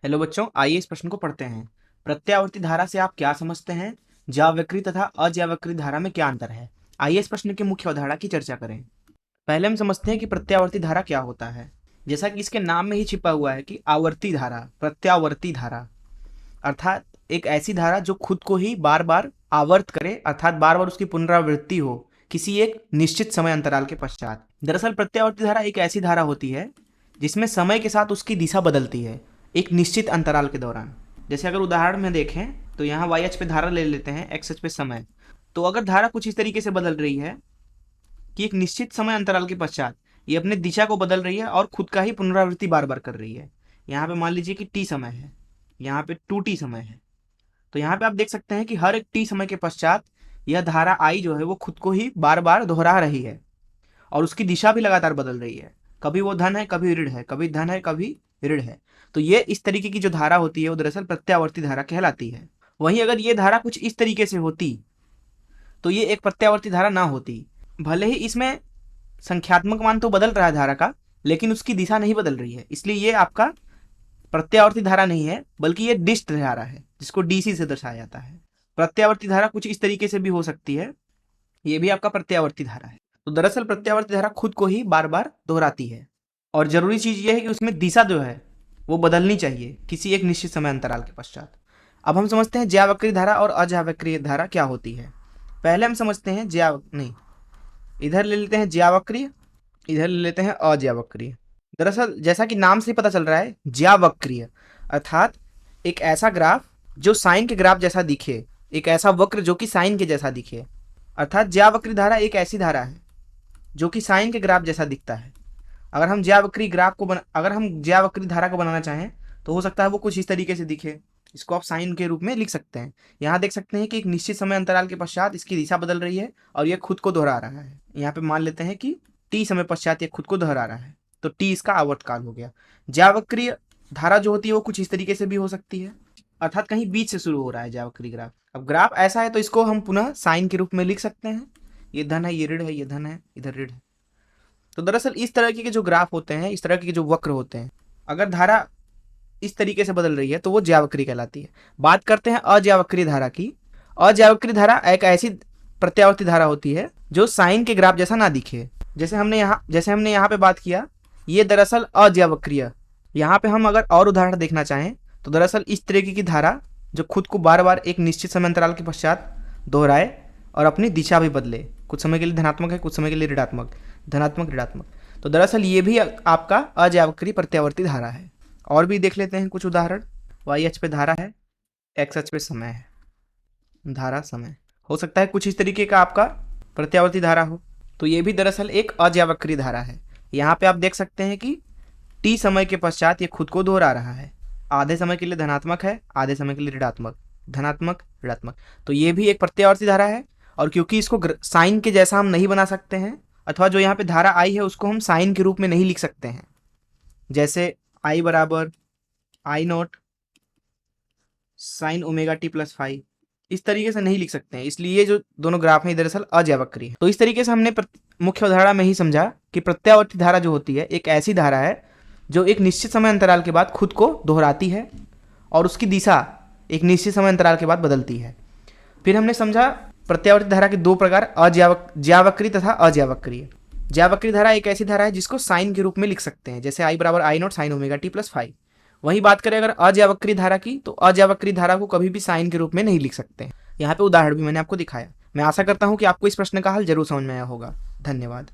Hello बच्चों, आइए इस प्रश्न को पढ़ते हैं। प्रत्यावर्ती धारा से आप क्या समझते हैं? ज्यावक्री तथा अज्यावक्री धारा में क्या अंतर है? आइए इस प्रश्न की मुख्य अवधारणा की चर्चा करें। पहले हम समझते हैं कि प्रत्यावर्ती धारा क्या होता है। जैसा कि इसके नाम में ही छिपा हुआ है कि आवर्ती धारा, प्रत्यावर्ती धारा अर्थात एक ऐसी धारा जो खुद को ही बार बार आवर्त करे, अर्थात बार बार उसकी पुनरावृत्ति हो किसी एक निश्चित समय अंतराल के पश्चात। दरअसल प्रत्यावर्ती धारा एक ऐसी धारा होती है जिसमें समय के साथ उसकी दिशा बदलती है एक निश्चित अंतराल के दौरान। जैसे अगर उदाहरण में देखें तो यहाँ वाई अक्ष पे धारा ले लेते हैं, एक्स अक्ष पे समय। तो अगर धारा कुछ इस तरीके से बदल रही है कि एक निश्चित समय अंतराल के पश्चात ये अपने दिशा को बदल रही है और खुद का ही पुनरावृत्ति बार बार कर रही है। यहाँ पे मान लीजिए कि टी समय है, यहाँ पे 2t समय है। तो यहाँ पे आप देख सकते हैं कि हर एक t समय के पश्चात यह धारा I जो है वो खुद को ही बार बार दोहरा रही है और उसकी दिशा भी लगातार बदल रही है। कभी वो धन है, कभी ऋण है, कभी धन है, कभी ऋण है। तो ये इस तरीके की जो धारा होती है वो दरअसल प्रत्यावर्ती धारा कहलाती है। वहीं अगर ये धारा कुछ इस तरीके से होती तो ये एक प्रत्यावर्ती धारा ना होती। भले ही इसमें संख्यात्मक मान तो बदल रहा है धारा का, लेकिन उसकी दिशा नहीं बदल रही है, इसलिए ये आपका प्रत्यावर्ती धारा नहीं है, बल्कि ये डिस्ट धारा है जिसको डीसी से दर्शाया जाता है। प्रत्यावर्ती धारा कुछ इस तरीके से भी हो सकती है, ये भी आपका प्रत्यावर्ती धारा है। तो दरअसल प्रत्यावर्ती धारा खुद को ही बार बार दोहराती है और जरूरी चीज ये है कि उसमें दिशा जो है वो बदलनी चाहिए किसी एक निश्चित समय अंतराल के पश्चात। अब हम समझते हैं ज्यावक्रीय धारा और अज्यावक्रीय धारा क्या होती है। पहले हम समझते हैं इधर ले लेते हैं ज्यावक्रीय, इधर ले लेते हैं अज्यावक्रीय। दरअसल जैसा कि नाम से ही पता चल रहा है, ज्यावक्रीय अर्थात एक ऐसा ग्राफ जो साइन के ग्राफ जैसा दिखे, एक ऐसा वक्र जो कि साइन के जैसा दिखे। अर्थात ज्यावक्रीय धारा एक ऐसी धारा है जो कि साइन के ग्राफ जैसा दिखता है। अगर हम ज्यावक्रीय धारा को बनाना चाहें तो हो सकता है वो कुछ इस तरीके से दिखे। इसको आप साइन के रूप में लिख सकते हैं। यहाँ देख सकते हैं कि एक निश्चित समय अंतराल के पश्चात इसकी दिशा बदल रही है और यह खुद को दोहरा रहा है। यहाँ पे मान लेते हैं कि टी समय पश्चात ये खुद को दोहरा रहा है, तो टी इसका आवर्तकाल हो गया। ज्यावक्रीय धारा जो होती है वो कुछ इस तरीके से भी हो सकती है, अर्थात कहीं बीच से शुरू हो रहा है ज्यावक्रीय ग्राफ। अब ग्राफ ऐसा है तो इसको हम पुनः साइन के रूप में लिख सकते हैं। ये धन है, ये ऋण है, ये धन है, इधर ऋण है। तो दरअसल इस तरह के जो ग्राफ होते हैं, इस तरह के जो वक्र होते हैं, अगर धारा इस तरीके से बदल रही है तो वो ज्यावक्रीय कहलाती है। बात करते हैं अज्यावक्रीय धारा की। अज्यावक्रीय धारा एक ऐसी प्रत्यावर्ती धारा होती है जो साइन के ग्राफ जैसा ना दिखे। जैसे हमने यहाँ पे बात किया, ये दरअसल अज्यावक्रीय। यहाँ पे हम अगर और उदाहरण देखना चाहें तो दरअसल इस तरीके की धारा जो खुद को बार बार एक निश्चित समय अंतराल के पश्चात दोहराए और अपनी दिशा भी बदले, कुछ समय के लिए धनात्मक है, कुछ समय के लिए ऋणात्मक, धनात्मक ऋणात्मक। तो दरअसल ये भी आपका अज्यावक्रीय प्रत्यावर्ती धारा है। और भी देख लेते हैं कुछ उदाहरण। वाई अक्ष पे धारा है, एक्स अक्ष पे समय है, धारा समय हो सकता है कुछ इस तरीके का आपका प्रत्यावर्ती धारा हो। तो ये भी दरअसल एक अज्यावक्रीय धारा है। यहाँ पे आप देख सकते हैं कि टी समय के पश्चात ये खुद को दोहरा रहा है। आधे समय के लिए धनात्मक है, आधे समय के लिए ऋणात्मक, धनात्मक ऋणात्मक। तो ये भी एक प्रत्यावर्ती धारा है। और क्योंकि इसको साइन के जैसा हम नहीं बना सकते हैं, अथवा जो यहाँ पे धारा आई है उसको हम साइन के रूप में नहीं लिख सकते हैं, जैसे आई बराबर I naught sine omega t plus five, इस तरीके से नहीं लिख सकते हैं। इसलिए ये जो दोनों ग्राफ हैं दरअसल अज्यावक्रीय है। तो इस तरीके से हमने मुख्य अवधारणा में ही समझा कि प्रत्यावर्ती धारा जो होती है एक ऐसी धारा है जो एक निश्चित समय अंतराल के बाद खुद को दोहराती है और उसकी दिशा एक निश्चित समय अंतराल के बाद बदलती है। फिर हमने समझा प्रत्यावर्ती धारा के दो प्रकार, ज्यावक्रीय तथा अज्यावक्रीय। ज्यावक्रीय धारा एक ऐसी धारा है जिसको साइन के रूप में लिख सकते हैं, जैसे आई बराबर I naught sine omega t plus five. वहीं बात करें अगर अज्यावक्रीय धारा की, तो अज्यावक्रीय धारा को कभी भी साइन के रूप में नहीं लिख सकते। यहाँ पे उदाहरण भी मैंने आपको दिखाया। मैं आशा करता हूँ कि आपको इस प्रश्न का हल जरूर समझ में आया होगा। धन्यवाद।